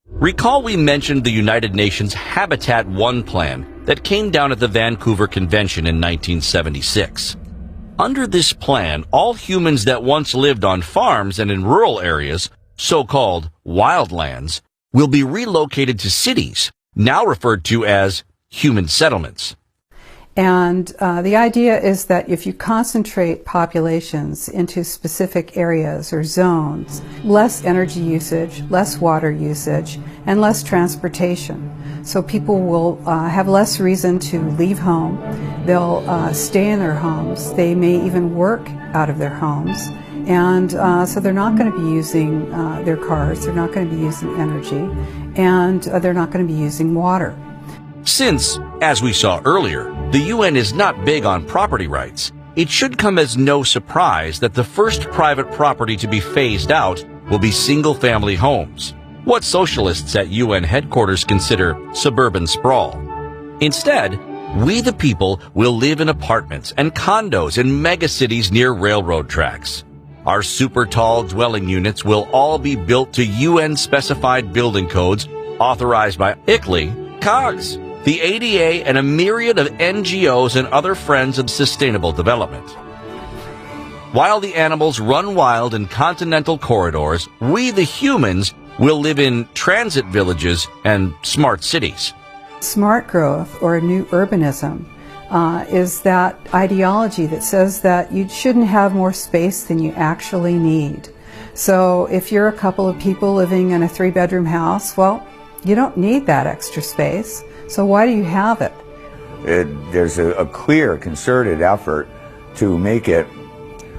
Recall we mentioned the United Nations Habitat 1 plan that came down at the Vancouver Convention in 1976. Under this plan, all humans that once lived on farms and in rural areas, so-called wildlands, will be relocated to cities, now referred to as human settlements. And the idea is that if you concentrate populations into specific areas or zones, less energy usage, less water usage, and less transportation. So people will have less reason to leave home. They'll stay in their homes. They may even work out of their homes. And so they're not going to be using their cars. They're not going to be using energy. And they're not going to be using water. Since, as we saw earlier, the UN is not big on property rights, it should come as no surprise that the first private property to be phased out will be single-family homes, what socialists at UN headquarters consider suburban sprawl. Instead, we the people will live in apartments and condos in megacities near railroad tracks. Our super-tall dwelling units will all be built to UN-specified building codes authorized by ICLEI, COGS, the ADA, and a myriad of NGOs and other friends of sustainable development. While the animals run wild in continental corridors, we the humans will live in transit villages and smart cities. Smart growth, or new urbanism, is that ideology that says that you shouldn't have more space than you actually need. So if you're a couple of people living in a 3-bedroom house, well, you don't need that extra space. So why do you have it? There's a clear, concerted effort to make it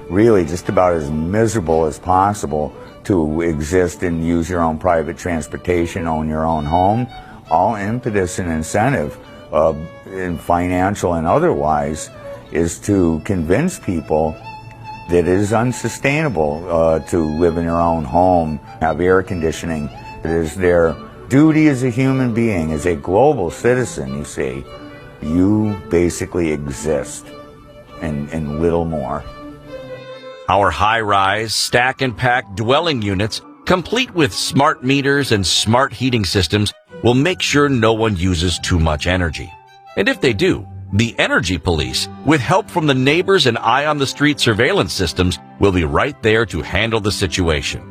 really just about as miserable as possible to exist and use your own private transportation, own your own home. All impetus and incentive, in financial and otherwise, is to convince people that it is unsustainable to live in your own home, have air conditioning. It is their duty as a human being, as a global citizen, you see. You basically exist and little more. Our high-rise, stack-and-pack dwelling units, complete with smart meters and smart heating systems, will make sure no one uses too much energy. And if they do, the energy police, with help from the neighbors and eye-on-the-street surveillance systems, will be right there to handle the situation.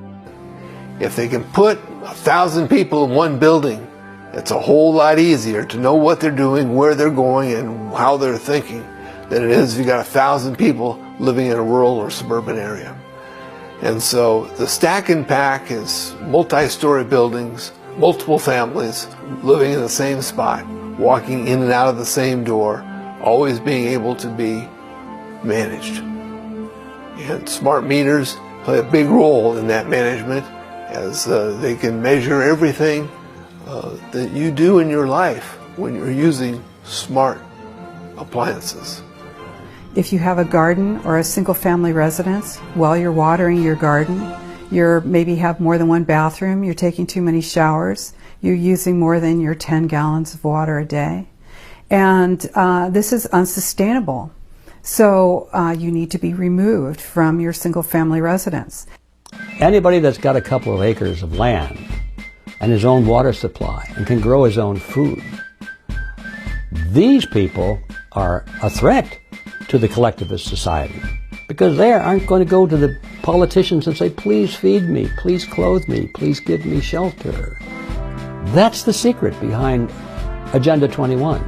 If they can put 1,000 people in one building, it's a whole lot easier to know what they're doing, where they're going, and how they're thinking than it is if you got 1,000 people living in a rural or suburban area. And so the stack and pack is multi-story buildings, multiple families living in the same spot, walking in and out of the same door, always being able to be managed. And smart meters play a big role in that management, as they can measure everything that you do in your life when you're using smart appliances. If you have a garden or a single-family residence, while you're watering your garden, you maybe have more than one bathroom, you're taking too many showers, you're using more than your 10 gallons of water a day. And this is unsustainable. So you need to be removed from your single-family residence. Anybody that's got a couple of acres of land and his own water supply and can grow his own food, these people are a threat to the collectivist society, because they aren't going to go to the politicians and say, please feed me, please clothe me, please give me shelter. That's the secret behind Agenda 21.